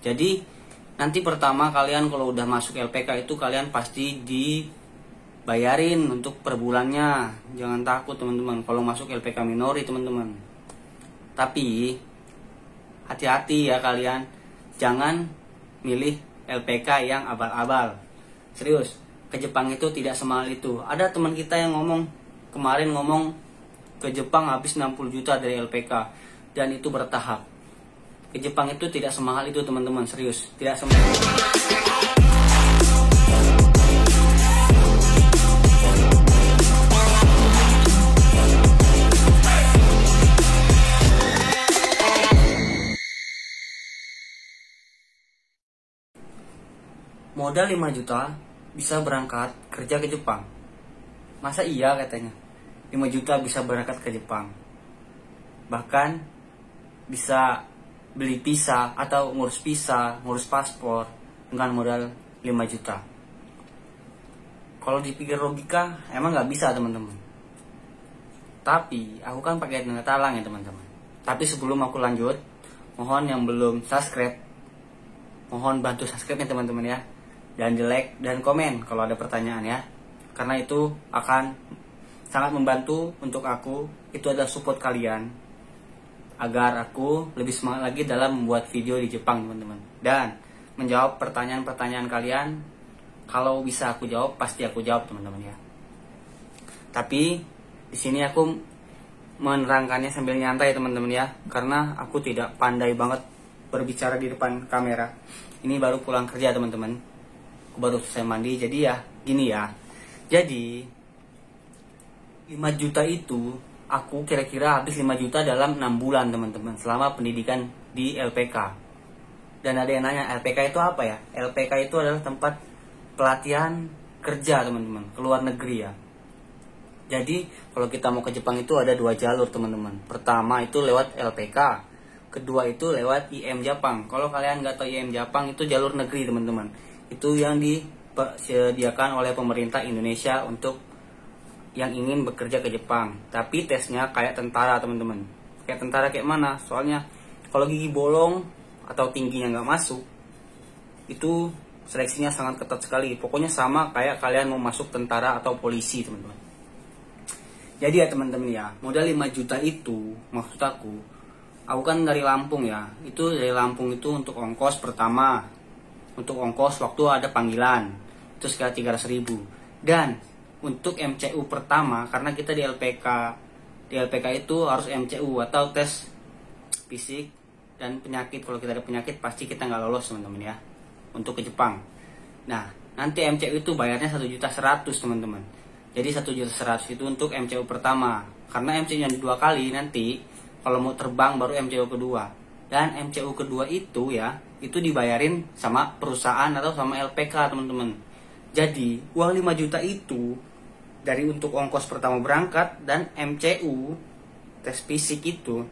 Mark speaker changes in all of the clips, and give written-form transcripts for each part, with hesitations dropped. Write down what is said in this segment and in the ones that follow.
Speaker 1: Jadi nanti pertama kalian kalau udah masuk LPK itu kalian pasti dibayarin untuk per bulannya. Jangan takut teman-teman kalau masuk LPK minori teman-teman. Tapi hati-hati ya kalian, jangan milih LPK yang abal-abal. Serius, ke Jepang itu tidak semahal itu. Ada teman kita yang kemarin ngomong ke Jepang habis 60 juta dari LPK, dan itu bertahap. Ke Jepang itu tidak semahal itu teman-teman, serius, tidak semahal. Modal 5 juta bisa berangkat kerja ke Jepang. Masa iya katanya 5 juta bisa berangkat ke Jepang? Bahkan bisa beli visa atau ngurus visa, ngurus paspor dengan modal 5 juta. Kalau dipikir logika emang nggak bisa teman-teman. Tapi aku kan pakai dana talang ya teman-teman. Tapi sebelum aku lanjut, mohon yang belum subscribe, mohon bantu subscribe ya teman-teman ya. Dan di like dan komen kalau ada pertanyaan ya. Karena itu akan sangat membantu untuk aku. Itu adalah support kalian agar aku lebih semangat lagi dalam membuat video di Jepang teman-teman. Dan menjawab pertanyaan-pertanyaan kalian. Kalau bisa aku jawab, pasti aku jawab teman-teman ya. Tapi di sini aku menerangkannya sambil nyantai teman-teman ya. Karena aku tidak pandai banget berbicara di depan kamera. Ini baru pulang kerja teman-teman. Aku baru selesai mandi, jadi ya gini ya. Jadi 5 juta itu aku kira-kira habis 5 juta dalam 6 bulan teman-teman, selama pendidikan di LPK. Dan ada yang nanya, LPK itu apa ya? LPK itu adalah tempat pelatihan kerja teman-teman, ke luar negeri ya. Jadi kalau kita mau ke Jepang itu ada 2 jalur teman-teman. Pertama itu lewat LPK, kedua itu lewat IM Jepang. Kalau kalian nggak tahu IM Jepang itu jalur negeri teman-teman. Itu yang disediakan oleh pemerintah Indonesia untuk yang ingin bekerja ke Jepang. Tapi tesnya kayak tentara teman-teman. Kayak tentara kayak mana? Soalnya kalau gigi bolong atau tingginya nggak masuk, itu seleksinya sangat ketat sekali. Pokoknya sama kayak kalian mau masuk tentara atau polisi teman-teman. Jadi ya teman-teman ya, modal 5 juta itu maksud aku kan dari Lampung ya. Itu dari Lampung itu untuk ongkos pertama. Untuk ongkos waktu ada panggilan. Itu sekitar 300.000. Dan untuk MCU pertama, karena kita di LPK itu harus MCU atau tes fisik dan penyakit. Kalau kita ada penyakit pasti kita nggak lolos teman-teman ya untuk ke Jepang. Nah nanti MCU itu bayarnya 1.100.000 teman-teman. Jadi 1.100.000 itu untuk MCU pertama. Karena MCU yang 2 kali nanti kalau mau terbang baru MCU kedua. Dan MCU kedua itu ya itu dibayarin sama perusahaan atau sama LPK teman-teman. Jadi uang 5 juta itu dari untuk ongkos pertama berangkat dan MCU tes fisik itu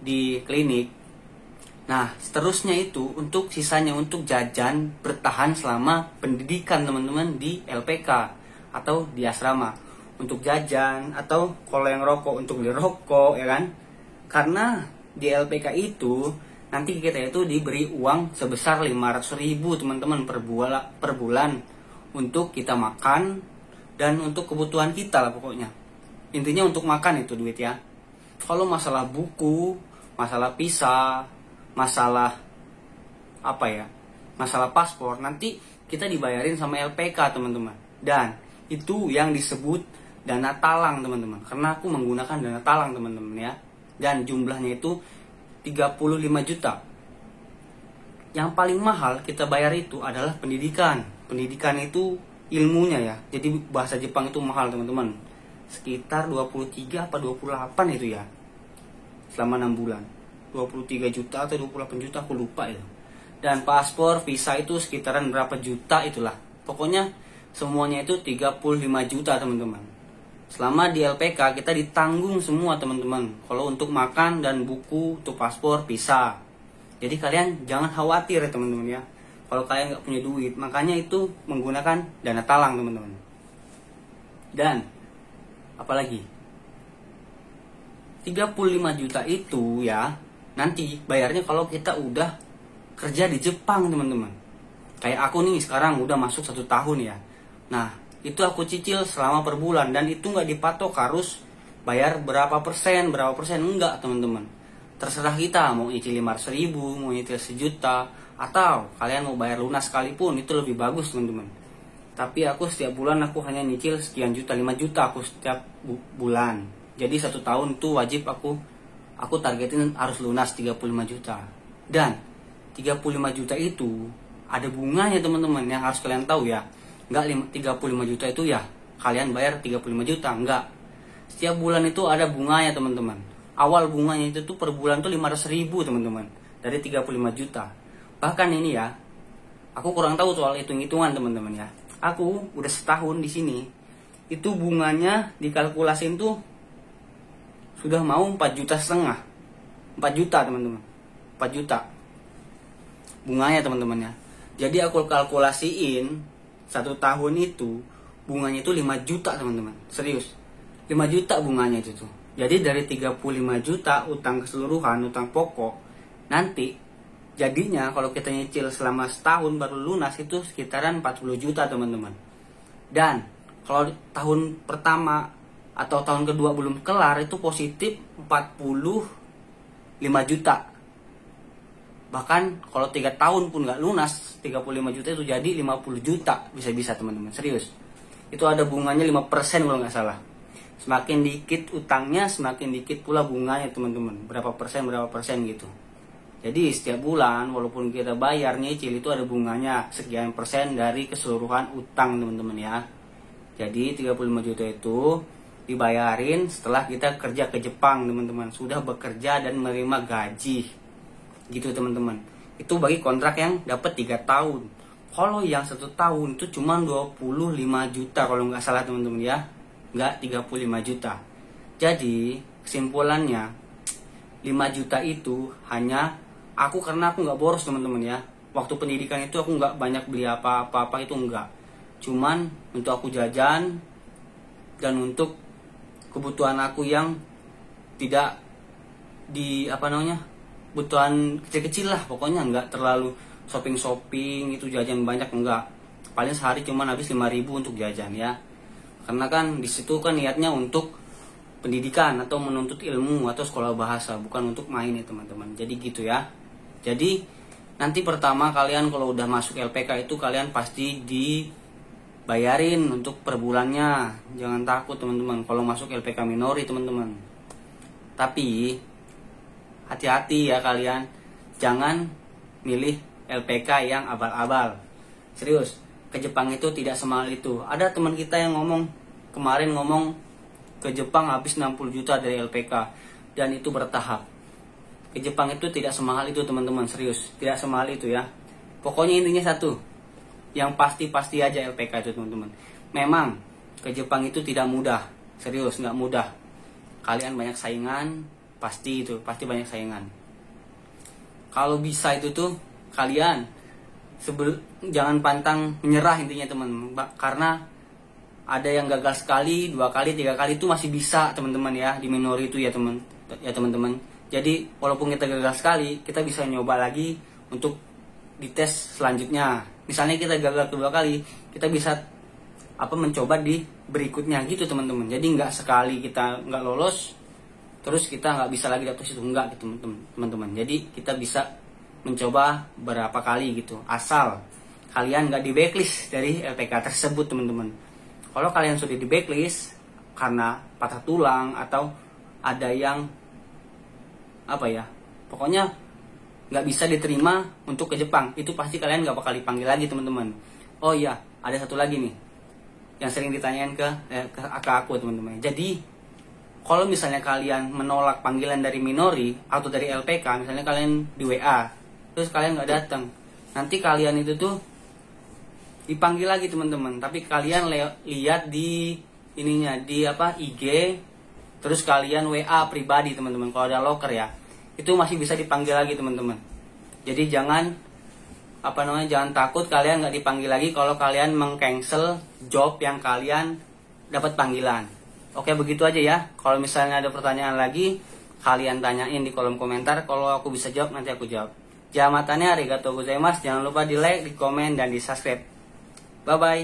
Speaker 1: di klinik. Nah seterusnya itu untuk sisanya untuk jajan bertahan selama pendidikan teman-teman di LPK atau di asrama. Untuk jajan atau kalau yang rokok untuk beli rokok ya kan. Karena di LPK itu nanti kita itu diberi uang sebesar 500.000 teman-teman per bulan untuk kita makan dan untuk kebutuhan kita lah pokoknya. Intinya untuk makan itu duit ya. Kalau masalah buku, masalah visa, masalah masalah paspor, nanti kita dibayarin sama LPK teman-teman. Dan itu yang disebut dana talang teman-teman. Karena aku menggunakan dana talang teman-teman ya. Dan jumlahnya itu 35 juta. Yang paling mahal kita bayar itu adalah pendidikan. Pendidikan itu ilmunya ya. Jadi bahasa Jepang itu mahal teman-teman. Sekitar 23 apa 28 itu ya. Selama 6 bulan. 23 juta atau 28 juta aku lupa itu. Dan paspor, visa itu sekitaran berapa juta itulah. Pokoknya semuanya itu 35 juta teman-teman. Selama di LPK kita ditanggung semua teman-teman. Kalau untuk makan dan buku, untuk paspor, visa. Jadi kalian jangan khawatir ya teman-teman ya. Kalau kalian nggak punya duit, makanya itu menggunakan dana talang teman-teman. Dan apalagi 35 juta itu ya nanti bayarnya kalau kita udah kerja di Jepang teman-teman. Kayak aku nih sekarang udah masuk 1 tahun ya. Nah itu aku cicil selama per bulan, dan itu nggak dipatok harus bayar berapa persen, enggak teman-teman. Terserah kita mau nyicil 500.000, mau nyicil 1 juta, atau kalian mau bayar lunas sekalipun, itu lebih bagus teman-teman. Tapi aku setiap bulan aku hanya nyicil sekian juta, 5 juta aku setiap bulan. Jadi 1 tahun itu wajib aku targetin harus lunas 35 juta. Dan 35 juta itu ada bunganya teman-teman, yang harus kalian tahu ya. Enggak 35 juta itu ya kalian bayar 35 juta, enggak. Setiap bulan itu ada bunganya teman-teman. Awal bunganya itu tuh per bulan tuh 500.000 teman-teman, dari 35 juta. Bahkan ini ya, aku kurang tahu soal hitung-hitungan teman-teman ya. Aku udah setahun di sini, itu bunganya dikalkulasin tuh sudah mau 4,5 juta. 4 juta teman-teman, 4 juta bunganya teman-teman ya. Jadi aku kalkulasiin 1 tahun itu bunganya itu 5 juta teman-teman, serius 5 juta bunganya itu tuh. Jadi dari 35 juta utang keseluruhan, utang pokok, nanti jadinya kalau kita nyicil selama setahun baru lunas itu sekitaran 40 juta teman-teman. Dan kalau tahun pertama atau tahun kedua belum kelar itu positif 45 juta. Bahkan kalau 3 tahun pun nggak lunas 35 juta itu jadi 50 juta bisa-bisa teman-teman, serius. Itu ada bunganya 5% kalau nggak salah. Semakin dikit utangnya semakin dikit pula bunganya teman-teman. Berapa persen gitu. Jadi setiap bulan walaupun kita bayar nyicil itu ada bunganya sekian persen dari keseluruhan utang teman-teman ya. Jadi 35 juta itu dibayarin setelah kita kerja ke Jepang teman-teman. Sudah bekerja dan menerima gaji. Gitu teman-teman. Itu bagi kontrak yang dapat 3 tahun. Kalau yang 1 tahun itu cuma 25 juta kalau nggak salah teman-teman ya. Nggak 35 juta. Jadi kesimpulannya 5 juta itu hanya karena aku nggak boros teman-teman ya. Waktu pendidikan itu aku nggak banyak beli apa-apa itu enggak. Cuman untuk aku jajan dan untuk kebutuhan aku yang tidak kebutuhan kecil-kecil lah pokoknya, nggak terlalu shopping itu jajan banyak enggak. Paling sehari cuman habis 5.000 untuk jajan ya. Karena kan di situ kan niatnya untuk pendidikan atau menuntut ilmu atau sekolah bahasa, bukan untuk main ya teman-teman. Jadi gitu ya. Jadi nanti pertama kalian kalau udah masuk LPK itu kalian pasti dibayarin untuk per bulannya. Jangan takut teman-teman kalau masuk LPK minori teman-teman. Tapi hati-hati ya kalian, jangan milih LPK yang abal-abal. Serius, ke Jepang itu tidak semahal itu. Ada teman kita yang kemarin ngomong ke Jepang habis 60 juta dari LPK, dan itu bertahap. Ke Jepang itu tidak semahal itu teman-teman, serius, tidak semahal itu ya. Pokoknya intinya satu, yang pasti aja LPK itu teman-teman. Memang ke Jepang itu tidak mudah, serius nggak mudah. Kalian banyak saingan, pasti banyak saingan. Kalau bisa itu tuh kalian jangan pantang menyerah intinya teman, karena ada yang gagal sekali, 2 kali, 3 kali itu masih bisa teman-teman ya di minori itu ya teman-teman. Jadi walaupun kita gagal sekali, kita bisa nyoba lagi untuk dites selanjutnya. Misalnya kita gagal kedua kali, kita bisa mencoba di berikutnya gitu teman-teman. Jadi nggak sekali kita nggak lolos, terus kita nggak bisa lagi dapet situ, enggak gitu teman-teman. Jadi kita bisa mencoba berapa kali gitu, asal kalian nggak di backlist dari LPK tersebut teman-teman. Kalau kalian sudah di backlist karena patah tulang atau ada yang pokoknya nggak bisa diterima untuk ke Jepang, itu pasti kalian nggak bakal dipanggil lagi teman-teman. Oh iya, ada satu lagi nih yang sering ditanyain ke aku teman-teman. Jadi kalau misalnya kalian menolak panggilan dari minori atau dari LPK, misalnya kalian di WA terus kalian nggak datang, nanti kalian itu tuh dipanggil lagi teman-teman. Tapi kalian lihat di IG, terus kalian WA pribadi teman-teman. Kalau ada loker ya, itu masih bisa dipanggil lagi teman-teman. Jadi jangan jangan takut kalian nggak dipanggil lagi kalau kalian meng-cancel job yang kalian dapat panggilan. Oke, begitu aja ya. Kalau misalnya ada pertanyaan lagi, kalian tanyain di kolom komentar. Kalau aku bisa jawab, nanti aku jawab. Jamatane arigatou gozaimasu. Jangan lupa di like, di komen, dan di subscribe. Bye bye.